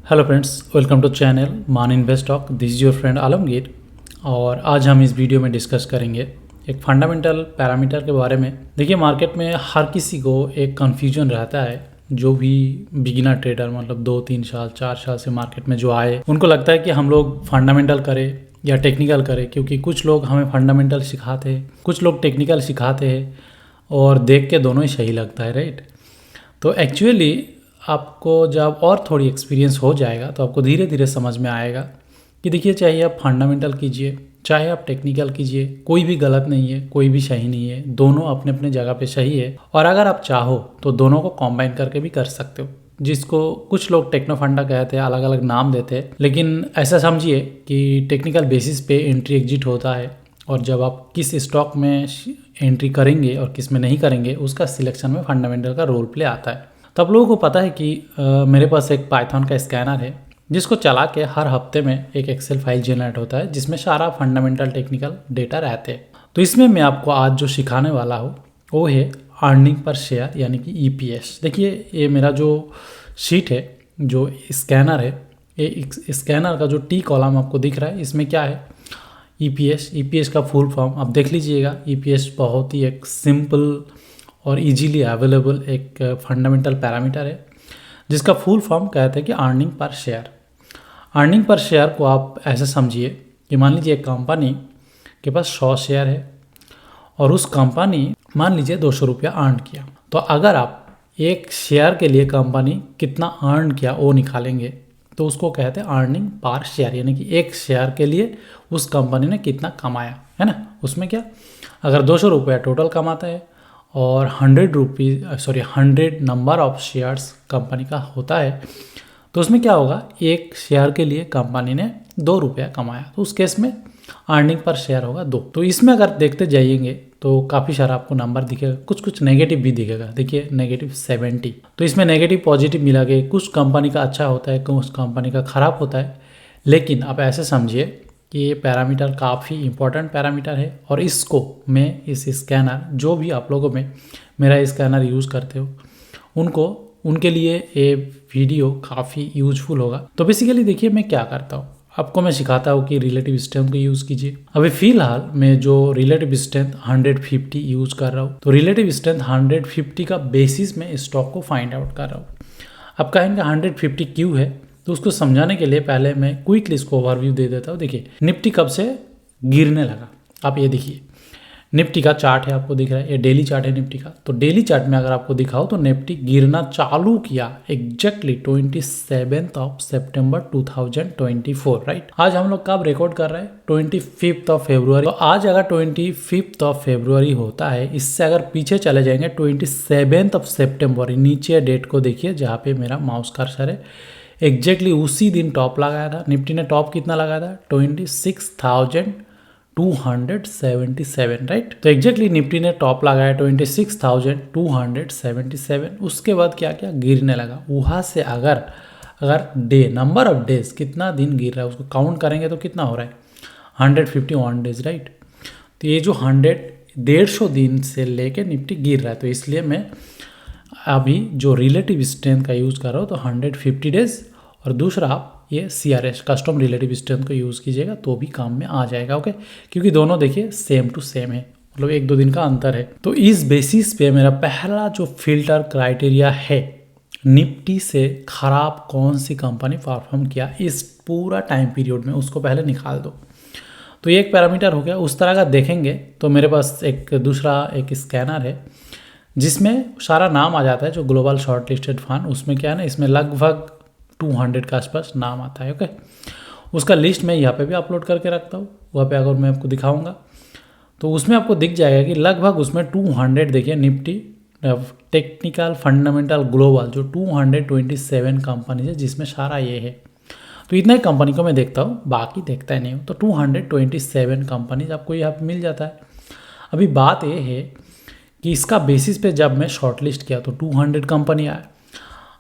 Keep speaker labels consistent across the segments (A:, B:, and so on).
A: Hello friends, welcome to channel Maan invest talk. This is your friend Alamgir. और आज हम इस वीडियो में डिस्कस करेंगे एक फंडामेंटल पैरामीटर के बारे में। देखिए, मार्केट में हर किसी को एक कन्फ्यूजन रहता है। जो भी बिगिनर ट्रेडर मतलब 2-3 साल 4 साल से मार्केट में जो आए, उनको लगता है कि हम लोग फंडामेंटल करें या टेक्निकल करें, क्योंकि कुछ लोग हमें फंडामेंटल सिखाते हैं, कुछ लोग टेक्निकल सिखाते हैं और देख के दोनों ही सही लगता है, राइट। तो एक्चुअली आपको जब और थोड़ी एक्सपीरियंस हो जाएगा तो आपको धीरे धीरे समझ में आएगा कि देखिए, चाहे आप फंडामेंटल कीजिए चाहे आप टेक्निकल कीजिए, कोई भी गलत नहीं है, कोई भी सही नहीं है, दोनों अपने अपने जगह पे सही है। और अगर आप चाहो तो दोनों को कॉम्बाइन करके भी कर सकते हो, जिसको कुछ लोग टेक्नो फंडा कहते हैं, अलग अलग नाम देते हैं। लेकिन ऐसा समझिए कि टेक्निकल बेसिस पे एंट्री एग्जिट होता है, और जब आप किस स्टॉक में एंट्री करेंगे और किस में नहीं करेंगे, उसका सिलेक्शन में फंडामेंटल का रोल प्ले आता है। तो आप लोगों को पता है कि मेरे पास एक पाइथन का स्कैनर है, जिसको चला के हर हफ्ते में एक एक्सेल फाइल जनरेट होता है, जिसमें सारा फंडामेंटल टेक्निकल डेटा रहते हैं। तो इसमें मैं आपको आज जो सिखाने वाला हूँ वो है अर्निंग पर शेयर, यानी कि ईपीएस। देखिए, ये मेरा जो शीट है, जो स्कैनर है, ये स्कैनर का जो टी कॉलम आपको दिख रहा है, इसमें क्या है, ईपीएस। ईपीएस का फुल फॉर्म आप देख लीजिएगा। ईपीएस बहुत ही एक सिंपल और इजीली अवेलेबल एक फंडामेंटल पैरामीटर है, जिसका फुल फॉर्म कहते हैं कि earning per share. Earning per share को आप ऐसे समझिए कि मान लीजिए एक कंपनी के पास 100 शेयर है और उस कंपनी मान लीजिए 200 रुपया अर्न किया। तो अगर आप एक शेयर के लिए कंपनी कितना अर्न किया वो निकालेंगे, तो उसको कहते हैं अर्निंग पर शेयर, यानी कि एक शेयर के लिए उस कंपनी ने कितना कमाया, है ना। उसमें क्या, अगर 200 रुपया टोटल कमाता है और 100 नंबर ऑफ शेयर्स कंपनी का होता है, तो उसमें क्या होगा, एक शेयर के लिए कंपनी ने 2 रुपया कमाया, तो उस केस में अर्निंग पर शेयर होगा 2। तो इसमें अगर देखते जाइएंगे तो काफ़ी सारा आपको नंबर दिखेगा, कुछ नेगेटिव भी दिखेगा। देखिए, -70। तो इसमें नेगेटिव पॉजिटिव मिला के कुछ कंपनी का अच्छा होता है, कुछ कंपनी का ख़राब होता है। लेकिन आप ऐसे समझिए कि ये पैरामीटर काफ़ी इंपॉर्टेंट पैरामीटर है, और इसको मैं इस स्कैनर, जो भी आप लोगों में मेरा स्कैनर यूज़ करते हो उनके लिए ये वीडियो काफ़ी यूजफुल होगा। तो बेसिकली देखिए, मैं क्या करता हूँ, आपको मैं सिखाता हूँ कि रिलेटिव स्ट्रेंथ को यूज़ कीजिए। अभी फ़िलहाल मैं जो रिलेटिव स्ट्रेंथ 150 यूज़ कर रहा हूँ, तो रिलेटिव स्ट्रेंथ 150 का बेसिस में स्टॉक को फाइंड आउट कर रहा हूँ। अब कहेंगे 150 क्यों है, तो उसको समझाने के लिए पहले मैं क्विकली इसको ओवरव्यू दे देता हूँ। देखिए, निफ्टी कब से गिरने लगा, आप ये देखिए, निफ्टी का चार्ट है, आपको दिख रहा है, ये डेली चार्ट है निफ्टी का। तो डेली चार्ट में अगर आपको दिखाओ तो निफ्टी गिरना चालू किया एग्जैक्टली 27 सितंबर 2024, राइट। आज हम लोग कब रिकॉर्ड कर रहे हैं, 25 फरवरी। तो आज अगर 25 फरवरी होता है, इससे अगर पीछे चले जाएंगे 27 सितंबर, नीचे डेट को देखिए जहाँ पे मेरा माउस कर्सर है, एग्जैक्टली उसी दिन टॉप लगाया था। निफ्टी ने टॉप कितना लगाया था, 26,277, राइट। तो एग्जैक्टली निफ्टी ने टॉप लगाया 26,277। उसके बाद क्या क्या गिरने लगा, वहाँ से अगर डे, नंबर ऑफ डेज, कितना दिन गिर रहा है उसको काउंट करेंगे तो कितना हो रहा है, 151 डेज, राइट। तो ये जो 150 दिन से लेके निफ्टी गिर रहा है, तो इसलिए मैं अभी जो रिलेटिव स्ट्रेंथ का यूज़ कर रहा हूँ, तो 150 डेज, और दूसरा आप ये CRS कस्टम रिलेटिव स्ट्रेंथ को यूज़ कीजिएगा तो भी काम में आ जाएगा, ओके। क्योंकि दोनों देखिए सेम टू सेम है, मतलब 1-2 दिन का अंतर है। तो इस बेसिस पे मेरा पहला जो फिल्टर क्राइटेरिया है, निफ्टी से खराब कौन सी कंपनी परफॉर्म किया इस पूरा टाइम पीरियड में, उसको पहले निकाल दो। तो ये एक पैरामीटर हो गया। उस तरह का देखेंगे तो मेरे पास एक दूसरा एक स्कैनर है, जिसमें सारा नाम आ जाता है, जो ग्लोबल शॉर्ट लिस्टेड फंड। उसमें क्या है ना, इसमें लगभग 200 के आसपास नाम आता है, ओके। उसका लिस्ट मैं यहाँ पे भी अपलोड करके रखता हूँ, वहाँ पे अगर मैं आपको दिखाऊंगा तो उसमें आपको दिख जाएगा कि लगभग उसमें 200, देखिए निफ्टी टेक्निकल फंडामेंटल ग्लोबल, जो 227 कंपनी है, जिसमें सारा ये है। तो इतना ही कंपनी को मैं देखता हूँ, बाकी देखता ही नहीं हूँ। तो 227 कंपनीज आपको यहाँ पे मिल जाता है। अभी बात ये है कि इसका बेसिस पे जब मैं शॉर्ट लिस्ट किया तो 200 कंपनी आया।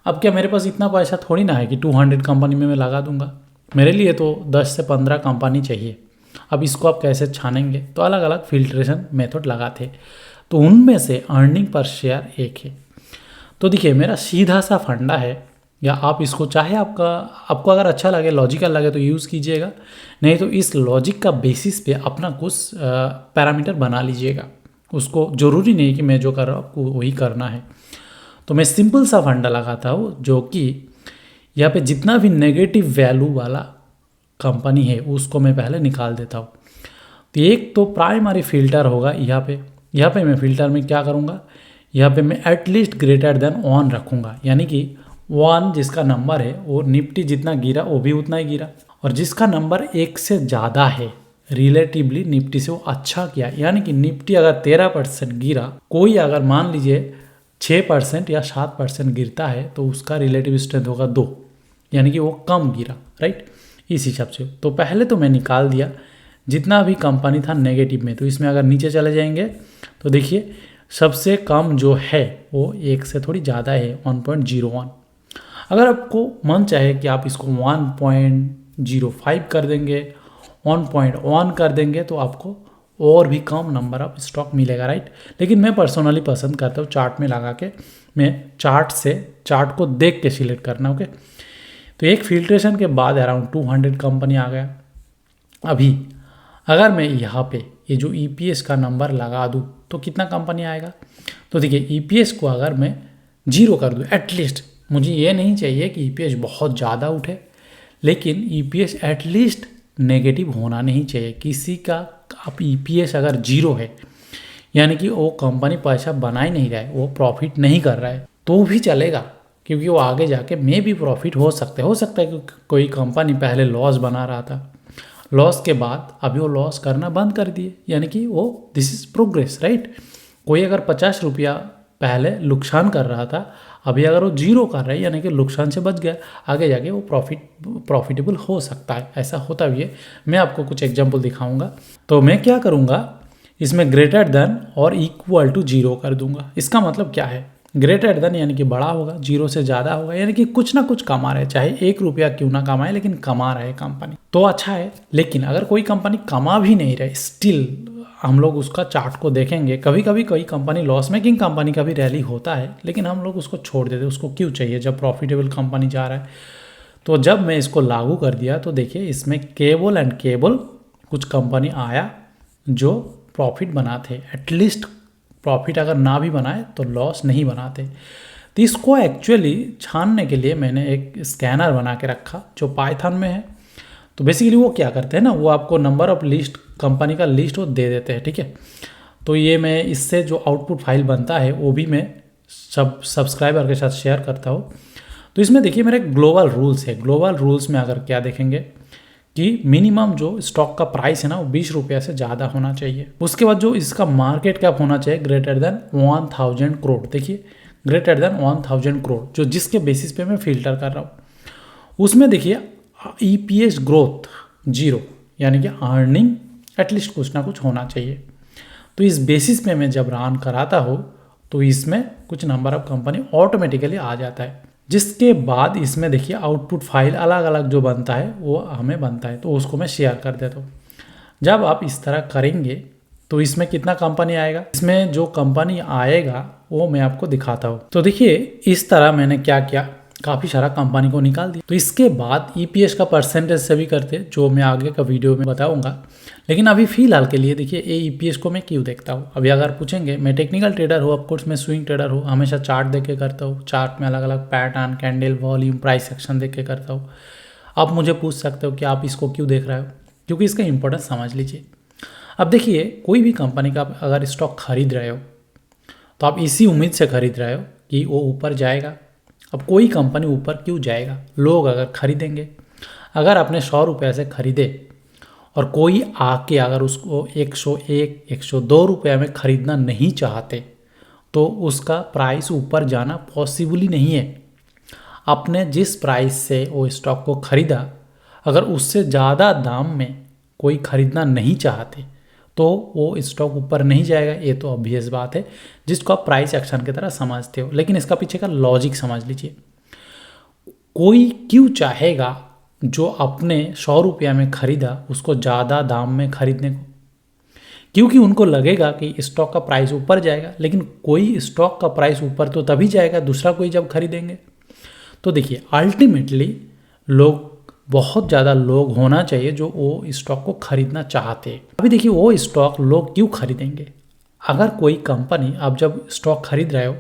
A: अब क्या मेरे पास इतना पैसा थोड़ी ना है कि 200 कंपनी में मैं लगा दूंगा, मेरे लिए तो 10 से 15 कंपनी चाहिए। अब इसको आप कैसे छानेंगे, तो अलग अलग फिल्ट्रेशन मेथड लगाते, तो उनमें से अर्निंग पर शेयर एक है। तो देखिए, मेरा सीधा सा फंडा है या आप इसको चाहे आपको अगर अच्छा लगे, लॉजिकल लगे तो यूज़ कीजिएगा, नहीं तो इस लॉजिक का बेसिस पे अपना कुछ पैरामीटर बना लीजिएगा। उसको ज़रूरी नहीं कि मैं जो कर रहा हूँ आपको वही करना है। तो मैं सिंपल सा फंडा लगाता हूँ, जो कि यहाँ पे जितना भी नेगेटिव वैल्यू वाला कंपनी है उसको मैं पहले निकाल देता हूँ। तो एक तो प्राइमरी फ़िल्टर होगा यहाँ पे मैं फ़िल्टर में क्या करूँगा, यहाँ पे मैं एटलीस्ट ग्रेटर देन 1 रखूँगा, यानी कि 1 जिसका नंबर है वो निफ्टी जितना गिरा वो भी उतना ही गिरा, और जिसका नंबर 1 से ज़्यादा है रिलेटिवली निफ्टी से वो अच्छा किया, यानी कि निफ्टी अगर 13% गिरा, कोई अगर मान लीजिए 6% या 7% गिरता है तो उसका रिलेटिव स्ट्रेंथ होगा 2, यानी कि वो कम गिरा, राइट। इस हिसाब से तो पहले तो मैं निकाल दिया जितना भी कंपनी था नेगेटिव में। तो इसमें अगर नीचे चले जाएंगे तो देखिए सबसे कम जो है वो 1 से थोड़ी ज़्यादा है, 1.01। अगर आपको मन चाहे कि आप इसको 1.05 कर देंगे, 1.1 कर देंगे, तो आपको और भी कम नंबर ऑफ स्टॉक मिलेगा, राइट। लेकिन मैं पर्सनली पसंद करता हूँ चार्ट में लगा के, मैं चार्ट को देख के सिलेक्ट करना, ओके। तो एक फिल्ट्रेशन के बाद अराउंड 200 कंपनी आ गया। अभी अगर मैं यहाँ पे ये जो EPS का नंबर लगा दूँ तो कितना कंपनी आएगा, तो देखिए EPS को अगर मैं 0 कर दूँ, एटलीस्ट मुझे ये नहीं चाहिए कि EPS बहुत ज़्यादा उठे, लेकिन EPS एटलीस्ट नेगेटिव होना नहीं चाहिए किसी का। आप EPS अगर 0 है यानी कि वो कंपनी पैसा बना ही नहीं रहा है, वो प्रॉफिट नहीं कर रहा है, तो भी चलेगा, क्योंकि वो आगे जाके मे भी प्रॉफिट हो सकता है कि कोई कंपनी पहले लॉस बना रहा था, लॉस के बाद अभी वो लॉस करना बंद कर दिए, यानी कि वो दिस इज़ प्रोग्रेस, राइट। कोई अगर 50 रुपया पहले नुकसान कर रहा था, अभी अगर वो 0 कर रहा है यानी कि नुकसान से बच गया, आगे जाके वो प्रॉफिटेबल हो सकता है, ऐसा होता भी है। मैं आपको कुछ एग्जांपल दिखाऊंगा। तो मैं क्या करूँगा, इसमें ग्रेटर देन और इक्वल टू 0 कर दूंगा। इसका मतलब क्या है, ग्रेटर देन यानी कि बड़ा होगा, 0 से ज़्यादा होगा, यानी कि कुछ ना कुछ कमा रहे, चाहे 1 रुपया क्यों ना कमाए, लेकिन कमा रहे कंपनी तो अच्छा है। लेकिन अगर कोई कंपनी कमा भी नहीं रहे, स्टिल हम लोग उसका चार्ट को देखेंगे। कभी कभी कोई कंपनी लॉस मेकिंग कंपनी का भी रैली होता है, लेकिन हम लोग उसको छोड़ देते, उसको क्यों चाहिए जब प्रॉफिटेबल कंपनी जा रहा है। तो जब मैं इसको लागू कर दिया तो देखिए इसमें केवल कुछ कंपनी आया जो प्रॉफिट बनाते, एटलीस्ट प्रॉफिट अगर ना भी बनाए तो लॉस नहीं बनाते। तो इसको एक्चुअली छानने के लिए मैंने एक स्कैनर बना के रखा जो पाइथन में है। तो बेसिकली वो क्या करते हैं ना, वो आपको नंबर ऑफ लिस्ट कंपनी का लिस्ट वो दे देते हैं, ठीक है। तो ये मैं इससे जो आउटपुट फाइल बनता है वो भी मैं सब सब्सक्राइबर के साथ शेयर करता हूँ। तो इसमें देखिए मेरे ग्लोबल रूल्स है। ग्लोबल रूल्स में अगर क्या देखेंगे कि मिनिमम जो स्टॉक का प्राइस है ना वो 20 रुपया से ज़्यादा होना चाहिए। उसके बाद जो इसका मार्केट कैप होना चाहिए ग्रेटर देन 1000 करोड़। देखिए ग्रेटर देन 1000 करोड़ जो जिसके बेसिस पे मैं फिल्टर कर रहा हूँ। उसमें देखिए EPS ग्रोथ 0 यानी कि अर्निंग एटलीस्ट कुछ ना कुछ होना चाहिए। तो इस बेसिस पे मैं जब रन कराता हूँ तो इसमें कुछ नंबर ऑफ कंपनी ऑटोमेटिकली आ जाता है। जिसके बाद इसमें देखिए आउटपुट फाइल अलग अलग जो बनता है वो हमें बनता है, तो उसको मैं शेयर कर देता हूँ। जब आप इस तरह करेंगे तो इसमें कितना कंपनी आएगा, इसमें जो कंपनी आएगा वो मैं आपको दिखाता हूँ। तो देखिए इस तरह मैंने क्या किया, काफ़ी सारा कंपनी को निकाल दिया। तो इसके बाद EPS का परसेंटेज से भी करते जो मैं आगे का वीडियो में बताऊंगा। लेकिन अभी फिलहाल के लिए देखिए ये EPS को मैं क्यों देखता हूँ। अभी अगर पूछेंगे, मैं टेक्निकल ट्रेडर हूँ, ऑफकोर्स मैं स्विंग ट्रेडर हूँ, हमेशा चार्ट देख के करता हूँ। चार्ट में अलग अलग pattern, candle, volume, price action देख के करता हूँ। आप मुझे पूछ सकते हो कि आप इसको क्यों देख रहे हो, क्योंकि इसका इंपॉर्टेंस समझ लीजिए। अब देखिए कोई भी कंपनी का अगर स्टॉक खरीद रहे हो तो आप इसी उम्मीद से खरीद रहे हो कि वो ऊपर जाएगा। अब कोई कंपनी ऊपर क्यों जाएगा, लोग अगर खरीदेंगे। अगर आपने 100 रुपये से खरीदे और कोई आके अगर उसको 101, 102 रुपये में ख़रीदना नहीं चाहते तो उसका प्राइस ऊपर जाना पॉसिबल ही नहीं है। आपने जिस प्राइस से वो स्टॉक को ख़रीदा, अगर उससे ज़्यादा दाम में कोई ख़रीदना नहीं चाहते तो वो स्टॉक ऊपर नहीं जाएगा। ये तो ऑब्वियस बात है जिसको आप प्राइस एक्शन की तरह समझते हो, लेकिन इसका पीछे का लॉजिक समझ लीजिए। कोई क्यों चाहेगा जो अपने 100 रुपया में ख़रीदा उसको ज़्यादा दाम में ख़रीदने को, क्योंकि उनको लगेगा कि स्टॉक का प्राइस ऊपर जाएगा। लेकिन कोई स्टॉक का प्राइस ऊपर तो तभी जाएगा दूसरा कोई जब खरीदेंगे। तो देखिए अल्टीमेटली लोग, बहुत ज़्यादा लोग होना चाहिए जो वो स्टॉक को खरीदना चाहते हैं। अभी देखिए वो स्टॉक लोग क्यों खरीदेंगे? अगर कोई कंपनी, आप जब स्टॉक खरीद रहे हो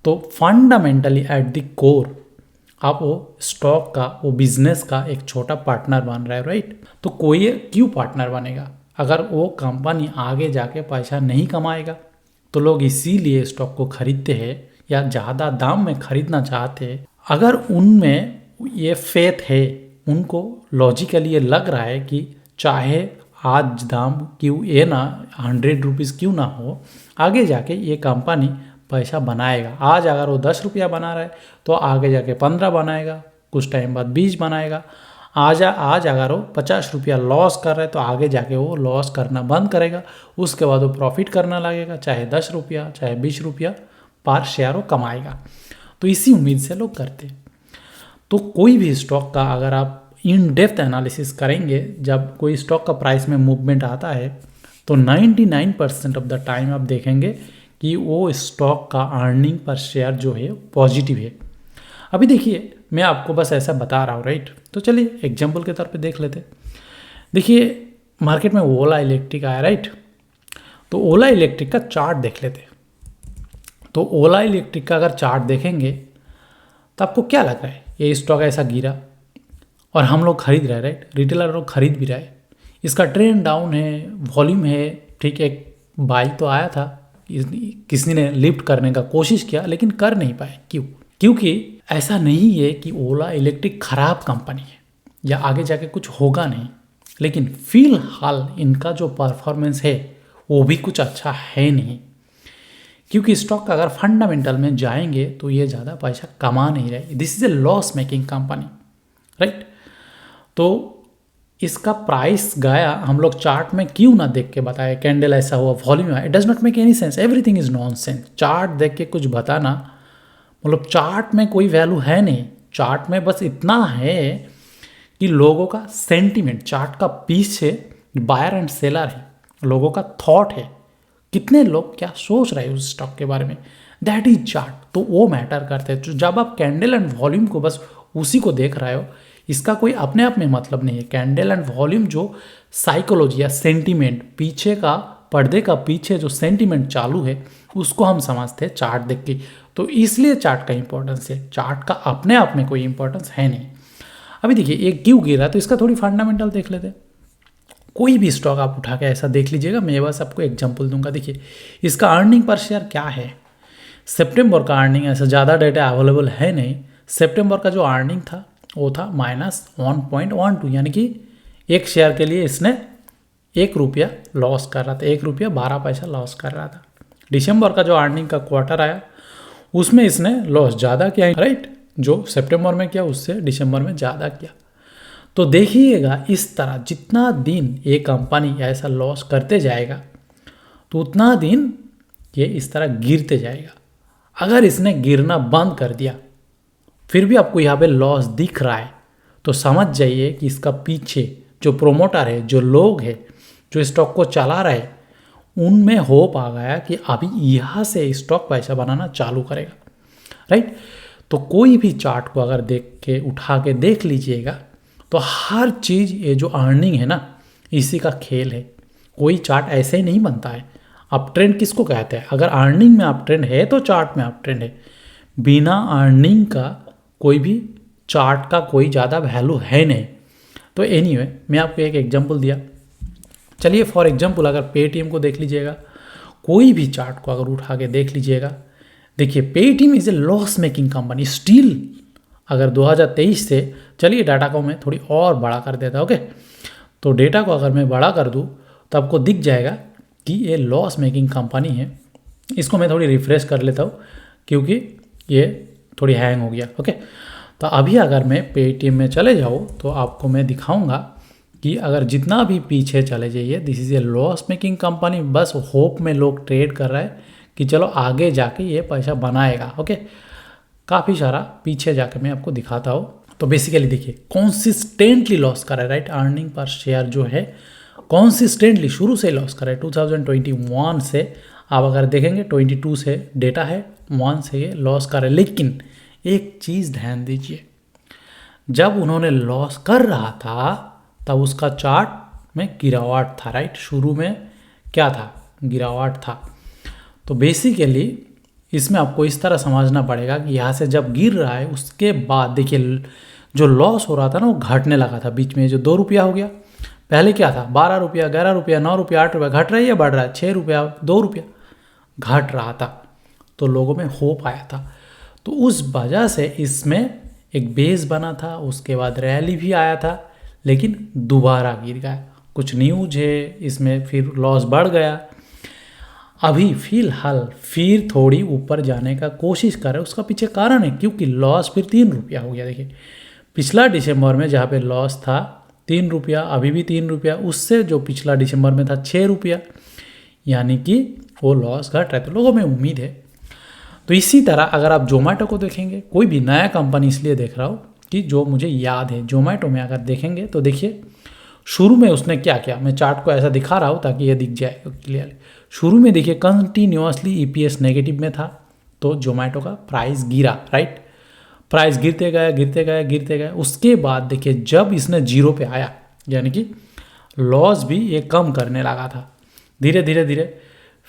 A: तो फंडामेंटली एट द कोर आप वो स्टॉक का, वो बिजनेस का एक छोटा पार्टनर बन रहे हो, राइट? तो कोई क्यों पार्टनर बनेगा? अगर वो कंपनी आगे जाके पैसा नहीं कमाएगा तो लोग इसीलिए स्टॉक को खरीदते हैं या ज़्यादा दाम में खरीदना चाहते हैं। अगर उनमें ये फेथ है, उनको लॉजिकली ये लग रहा है कि चाहे आज दाम क्यों ये ना 100 रुपीज़ क्यों ना हो, आगे जाके ये कंपनी पैसा बनाएगा। आज अगर वो 10 रुपया बना रहा है तो आगे जाके 15 बनाएगा, कुछ टाइम बाद 20 बनाएगा। आज अगर वो 50 रुपया लॉस कर रहा है तो आगे जाके वो लॉस करना बंद करेगा, उसके बाद वो प्रॉफिट करना लगेगा, चाहे 10 रुपया चाहे 20 रुपया पर शेयर वो कमाएगा। तो इसी उम्मीद से लोग करते हैं। तो कोई भी स्टॉक का अगर आप इन डेप्थ एनालिसिस करेंगे, जब कोई स्टॉक का प्राइस में मूवमेंट आता है तो 99% ऑफ द टाइम आप देखेंगे कि वो स्टॉक का अर्निंग पर शेयर जो है पॉजिटिव है। अभी देखिए मैं आपको बस ऐसा बता रहा हूँ, राइट? तो चलिए एग्जाम्पल के तौर पे देख लेते हैं। देखिए मार्केट में ओला इलेक्ट्रिक आया, राइट? तो ओला इलेक्ट्रिक का चार्ट देख लेते हैं। तो ओला इलेक्ट्रिक का अगर चार्ट देखेंगे तो आपको क्या लग रहा है? ये स्टॉक ऐसा गिरा और हम लोग खरीद रहे हैं, राइट? रिटेलर लोग खरीद भी रहे हैं। इसका ट्रेंड डाउन है, वॉल्यूम है, ठीक है, बाई तो आया था, किसी ने लिफ्ट करने का कोशिश किया लेकिन कर नहीं पाए। क्यों? क्योंकि ऐसा नहीं है कि ओला इलेक्ट्रिक खराब कंपनी है या आगे जाके कुछ होगा नहीं, लेकिन फिलहाल इनका जो परफॉर्मेंस है वो भी कुछ अच्छा है नहीं। क्योंकि स्टॉक अगर फंडामेंटल में जाएंगे तो ये ज़्यादा पैसा कमा नहीं रहे। This is a loss making company, right? तो इसका प्राइस गया, हम लोग चार्ट में क्यों ना देख के बताए कैंडल ऐसा हुआ, वॉल्यूम हुआ, it does not make any sense, everything is nonsense. Chart देख के कुछ बताना, मतलब चार्ट में कोई वैल्यू है नहीं। चार्ट में बस इतना है कि लोगों का सेंटीमेंट, चार्ट का पीछे बायर एंड सेलर है, लोगों का थॉट है, कितने लोग क्या सोच रहे हैं उस स्टॉक के बारे में, दैट इज चार्ट। तो वो मैटर करते हैं। तो जब आप कैंडल एंड वॉल्यूम को बस उसी को देख रहे हो, इसका कोई अपने आप में मतलब नहीं है। कैंडल एंड वॉल्यूम जो साइकोलॉजी या सेंटीमेंट, पीछे का पर्दे का पीछे जो सेंटीमेंट चालू है उसको हम समझते हैं चार्ट देख के। तो इसलिए चार्ट का इंपॉर्टेंस है, चार्ट का अपने आप में कोई इंपॉर्टेंस है नहीं। अभी देखिए ये क्यों गिरा, तो इसका थोड़ी फंडामेंटल देख लेते हैं। कोई भी स्टॉक आप उठा के ऐसा देख लीजिएगा, मैं बस आपको एग्जांपल दूंगा। देखिए इसका अर्निंग पर शेयर क्या है, सितंबर का अर्निंग, ऐसा ज़्यादा डेटा अवेलेबल है नहीं। सितंबर का जो अर्निंग था वो था -1.12, यानी कि एक शेयर के लिए इसने 1 रुपया लॉस कर रहा था, 1 रुपया 12 पैसा लॉस कर रहा था। दिसंबर का जो अर्निंग का क्वार्टर आया उसमें इसने लॉस ज़्यादा किया, राइट? जो सितंबर में किया उससे दिसंबर में ज़्यादा किया। तो देखिएगा इस तरह जितना दिन ये कंपनी ऐसा लॉस करते जाएगा तो उतना दिन ये इस तरह गिरते जाएगा। अगर इसने गिरना बंद कर दिया फिर भी आपको यहाँ पे लॉस दिख रहा है तो समझ जाइए कि इसका पीछे जो प्रोमोटर है, जो लोग हैं, जो स्टॉक को चला रहे हैं, उनमें होप आ गया कि अभी यहाँ से स्टॉक पैसा बनाना चालू करेगा, राइट? तो कोई भी चार्ट को अगर देख के उठा के देख लीजिएगा तो हर चीज़, ये जो अर्निंग है ना, इसी का खेल है। कोई चार्ट ऐसे ही नहीं बनता है। अप ट्रेंड किसको कहते हैं? अगर अर्निंग में अप ट्रेंड है तो चार्ट में अप ट्रेंड है। बिना अर्निंग का कोई भी चार्ट का कोई ज़्यादा वैल्यू है नहीं। तो एनीवे मैं आपको एक एग्जांपल दिया। चलिए फॉर एग्जांपल अगर पेटीएम को देख लीजिएगा, कोई भी चार्ट को अगर उठा के देख लीजिएगा, देखिए Paytm is a loss making company still. अगर 2023 से, चलिए डाटा को मैं थोड़ी और बड़ा कर देता, ओके? तो डेटा को अगर मैं बड़ा कर दूँ तो आपको दिख जाएगा कि ये लॉस मेकिंग कंपनी है। इसको मैं थोड़ी रिफ्रेश कर लेता हूँ क्योंकि ये थोड़ी हैंग हो गया, ओके? तो अभी अगर मैं पेटीएम में चले जाऊँ तो आपको मैं दिखाऊंगा कि अगर जितना भी पीछे चले जाइए, this is a loss making company. बस होप में लोग ट्रेड कर रहे हैं कि चलो आगे जाके ये पैसा बनाएगा, ओके? काफ़ी सारा पीछे जाके मैं आपको दिखाता हूँ। तो बेसिकली देखिए कॉन्सिस्टेंटली लॉस कर रहा है, राइट? अर्निंग पर शेयर जो है कॉन्सिस्टेंटली शुरू से लॉस कर रहा है। 2021 से आप अगर देखेंगे 22 से डेटा है, 1 से ये लॉस कर रहा है। लेकिन एक चीज़ ध्यान दीजिए, जब उन्होंने लॉस कर रहा था तब उसका चार्ट में गिरावट था, राइट। शुरू में क्या था, गिरावट था। तो बेसिकली इसमें आपको इस तरह समझना पड़ेगा कि यहाँ से जब गिर रहा है उसके बाद देखिए जो लॉस हो रहा था ना वो घटने लगा था। बीच में जो 2 रुपया हो गया, पहले क्या था 12 रुपया, 11 रुपया, 9 रुपया, 8 रुपया, घट रहा है या बढ़ रहा है, 6 रुपया, 2 रुपया घट रहा था। तो लोगों में होप आया था, तो उस वजह से इसमें एक बेस बना था, उसके बाद रैली भी आया था, लेकिन दोबारा गिर गया। कुछ न्यूज है इसमें, फिर लॉस बढ़ गया। अभी फिलहाल फिर थोड़ी ऊपर जाने का कोशिश कर रहे हैं। उसका पीछे कारण है क्योंकि लॉस फिर 3 रुपया हो गया। देखिए पिछला दिसंबर में जहाँ पे लॉस था 3 रुपया, अभी भी 3 रुपया, उससे जो पिछला दिसंबर में था 6 रुपया, यानी कि वो लॉस घट रहा है। तो लोगों में उम्मीद है। तो इसी तरह अगर आप जोमेटो को देखेंगे, कोई भी नया कंपनी इसलिए देख रहा हूँ कि जो मुझे याद है, जोमेटो में अगर देखेंगे तो देखिए शुरू में उसने क्या किया, मैं चार्ट को ऐसा दिखा रहा हूँ ताकि ये दिख जाए क्लियरली। शुरू में देखिए कंटिन्यूअसली ईपीएस नेगेटिव में था, तो जोमेटो का प्राइस गिरा, राइट। प्राइस गिरते गया गिरते गया गिरते गया। उसके बाद देखिए जब इसने 0 पे आया, यानी कि लॉस भी ये कम करने लगा था धीरे धीरे धीरे।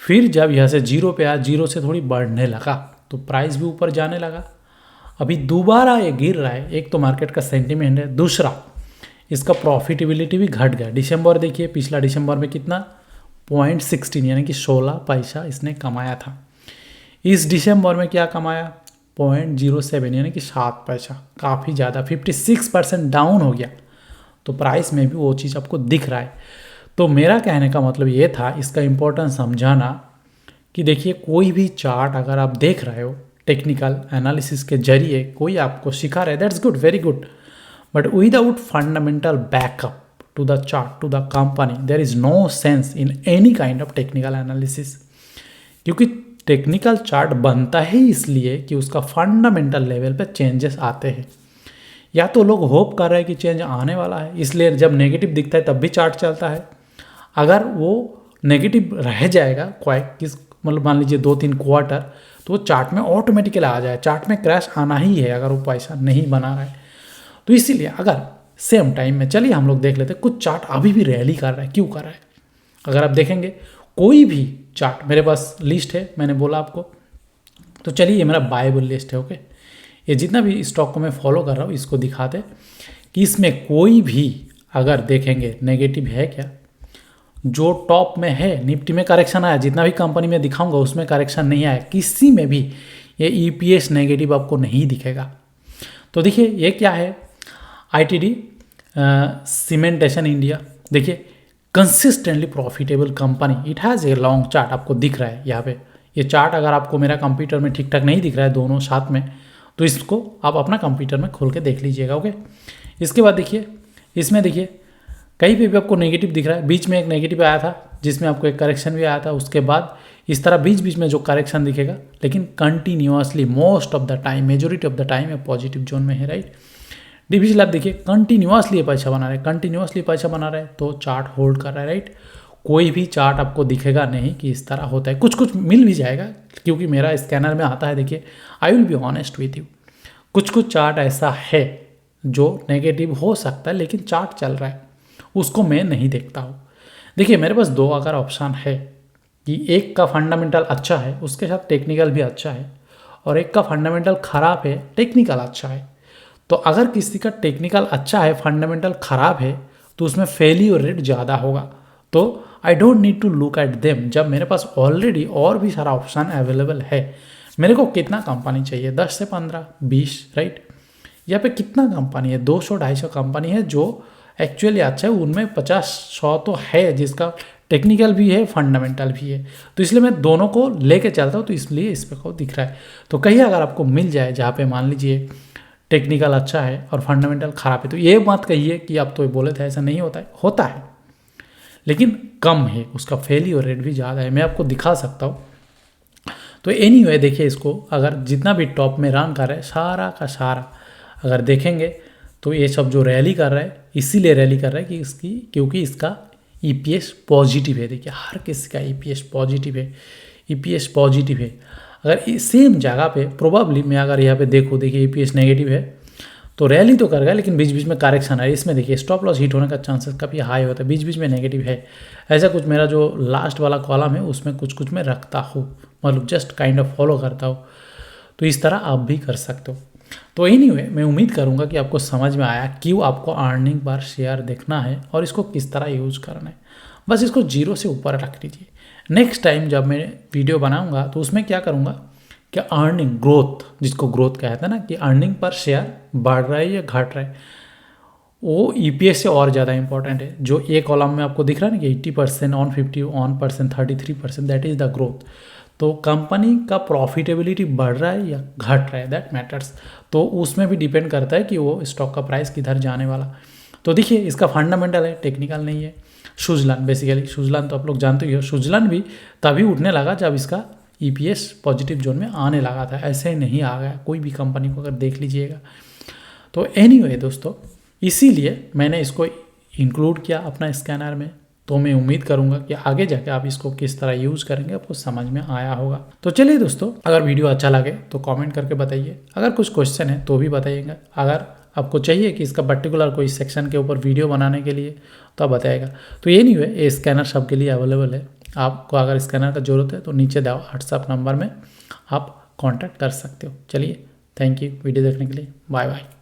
A: फिर जब यहाँ से 0 पे आया, 0 से थोड़ी बढ़ने लगा तो प्राइस भी ऊपर जाने लगा। अभी दोबारा ये गिर रहा है। एक तो मार्केट का सेंटीमेंट है, दूसरा इसका प्रॉफिटेबिलिटी भी घट गया। दिसंबर देखिए, पिछला दिसंबर में कितना 0.16 यानी कि 16 पैसा इसने कमाया था। इस दिसंबर में क्या कमाया 0.07 यानी कि 7 पैसा, काफ़ी ज़्यादा 56% डाउन हो गया। तो प्राइस में भी वो चीज़ आपको दिख रहा है। तो मेरा कहने का मतलब ये था, इसका इम्पोर्टेंस समझाना कि देखिए कोई भी चार्ट अगर आप देख रहे हो टेक्निकल एनालिसिस के जरिए, कोई आपको सिखा रहा है, that's good, very good, but without fundamental backup to the chart, to the company, there is no sense in any kind of technical analysis. क्योंकि टेक्निकल चार्ट बनता है इसलिए कि उसका फंडामेंटल लेवल पे चेंजेस आते हैं। या तो लोग होप कर रहे हैं कि चेंज आने वाला है, इसलिए जब नेगेटिव दिखता है तब भी चार्ट चलता है। अगर वो नेगेटिव रह जाएगा किस मतलब मान लीजिए 2-3 क्वार्टर, तो वो चार्ट में ऑटोमेटिकली आ जाए। चार्ट में क्रैश आना ही है अगर वो पैसा नहीं बना रहा है। तो इसीलिए अगर सेम टाइम में, चलिए हम लोग देख लेते हैं, कुछ चार्ट अभी भी रैली कर रहा है, क्यों कर रहा है। अगर आप देखेंगे कोई भी चार्ट, मेरे पास लिस्ट है, मैंने बोला आपको, तो चलिए ये मेरा बायबल लिस्ट है, ओके। ये जितना भी स्टॉक को मैं फॉलो कर रहा हूँ इसको दिखाते कि इसमें कोई भी अगर देखेंगे नेगेटिव है क्या। जो टॉप में है, निफ्टी में करेक्शन आया, जितना भी कंपनी में दिखाऊंगा उसमें करेक्शन नहीं आया, किसी में भी ये ईपीएस नेगेटिव आपको नहीं दिखेगा। तो देखिए ये क्या है, आईटीडी सीमेंटेशन इंडिया, देखिए consistently profitable company, it has a long chart, आपको दिख रहा है यहाँ पे। ये चार्ट अगर आपको मेरा कंप्यूटर में ठीक ठाक नहीं दिख रहा है दोनों साथ में, तो इसको आप अपना कंप्यूटर में खोल के देख लीजिएगा, ओके। इसके बाद देखिए इसमें देखिए कहीं पे भी आपको नेगेटिव दिख रहा है। बीच में एक नेगेटिव आया था जिसमें आपको एक करेक्शन भी आया था। उसके बाद इस तरह बीच बीच में जो करेक्शन दिखेगा, लेकिन continuously most of the time, majority of the time ये पॉजिटिव जोन में है, राइट। डिविजन आप देखिए कंटिन्यूअसली पैसा बना रहे हैं, कंटिन्यूअसली पैसा बना रहे हैं, तो चार्ट होल्ड कर रहा है, राइट। कोई भी चार्ट आपको दिखेगा नहीं कि इस तरह होता है। कुछ कुछ मिल भी जाएगा क्योंकि मेरा स्कैनर में आता है। देखिए I will be honest with you, कुछ कुछ चार्ट ऐसा है जो नेगेटिव हो सकता है लेकिन चार्ट चल रहा है, उसको मैं नहीं देखता हूँ। देखिए मेरे पास 2 अगर ऑप्शन है कि एक का फंडामेंटल अच्छा है, उसके साथ टेक्निकल भी अच्छा है, और एक का फंडामेंटल ख़राब है, टेक्निकल अच्छा है। तो अगर किसी का टेक्निकल अच्छा है, फंडामेंटल ख़राब है, तो उसमें फेलियर रेट ज़्यादा होगा। तो I don't need to look at them, जब मेरे पास ऑलरेडी और भी सारा ऑप्शन अवेलेबल है। मेरे को कितना कंपनी चाहिए, 10 से 15, 20, राइट। यहाँ पे कितना कंपनी है, 200-250 कंपनी है जो एक्चुअली अच्छा है। उनमें 50-100 तो है जिसका टेक्निकल भी है, फंडामेंटल भी है। तो इसलिए मैं दोनों को लेके चलता हूँ, तो इसलिए इस पे को दिख रहा है। तो कहीं अगर आपको मिल जाए जहाँ पे मान लीजिए टेक्निकल अच्छा है और फंडामेंटल ख़राब है, तो ये मत कहिए कि आप तो बोले थे ऐसा नहीं होता है, होता है लेकिन कम है, उसका फेलियर रेट भी ज़्यादा है। मैं आपको दिखा सकता हूँ। तो एनीवे देखिए इसको, अगर जितना भी टॉप में रन कर रहा है सारा का सारा अगर देखेंगे तो ये सब जो रैली कर रहा है, इसीलिए रैली कर रहा है कि क्योंकि इसका ईपीएस पॉजिटिव है। देखिए हर किसी का ईपीएस पॉजिटिव है, ईपीएस पॉजिटिव है। अगर सेम जगह पे प्रोबेबली मैं अगर यहाँ पे देखिए EPS नेगेटिव है तो रैली तो कर गया, लेकिन बीच बीच में करेक्शन है। इसमें देखिए स्टॉप लॉस हिट होने का चांसेस काफ़ी हाई होता है, बीच बीच में नेगेटिव है। ऐसा कुछ मेरा जो लास्ट वाला कॉलम है उसमें कुछ मैं रखता हूँ, मतलब जस्ट काइंड ऑफ फॉलो करता हूँ। तो इस तरह आप भी कर सकते हो। तो एनीवे मैं उम्मीद करूँगा कि आपको समझ में आया क्यों आपको अर्निंग पर शेयर देखना है और इसको किस तरह यूज़ करना है। बस इसको 0 से ऊपर रख लीजिए। नेक्स्ट टाइम जब मैं वीडियो बनाऊँगा तो उसमें क्या करूँगा कि अर्निंग ग्रोथ, जिसको ग्रोथ कहते हैं ना, कि अर्निंग पर शेयर बढ़ रहा है या घट रहा है, वो EPS से और ज़्यादा इंपॉर्टेंट है। जो एक कॉलम में आपको दिख रहा है ना कि 80% on 51%, 33%, that is the growth. तो कंपनी का प्रॉफिटेबिलिटी बढ़ रहा है या घट रहा है, दैट मैटर्स। तो उसमें भी डिपेंड करता है कि वो स्टॉक का प्राइस किधर जाने वाला। तो देखिए इसका फंडामेंटल है, टेक्निकल नहीं है। सुजलान, बेसिकली सुजलान तो आप लोग जानते ही हो, सुजलान भी तभी उठने लगा जब इसका EPS पॉजिटिव जोन में आने लगा था, ऐसे नहीं आ गया कोई भी कंपनी को, अगर देख लीजिएगा। तो एनीवे दोस्तों, इसीलिए मैंने इसको इंक्लूड किया अपना स्कैनर में। तो मैं उम्मीद करूंगा कि आगे जाके आप इसको किस तरह यूज़ करेंगे आपको समझ में आया होगा। तो चलिए दोस्तों, अगर वीडियो अच्छा लगे तो कमेंट करके बताइए। अगर कुछ क्वेश्चन है तो भी बताइएगा। अगर आपको चाहिए कि इसका पर्टिकुलर कोई सेक्शन के ऊपर वीडियो बनाने के लिए तो आप बताइएगा। तो ये नहीं हुए, ये स्कैनर सबके लिए अवेलेबल है। आपको अगर स्कैनर का ज़रूरत है तो नीचे दो व्हाट्सएप नंबर में आप कॉन्टैक्ट कर सकते हो। चलिए, थैंक यू वीडियो देखने के लिए, बाय बाय।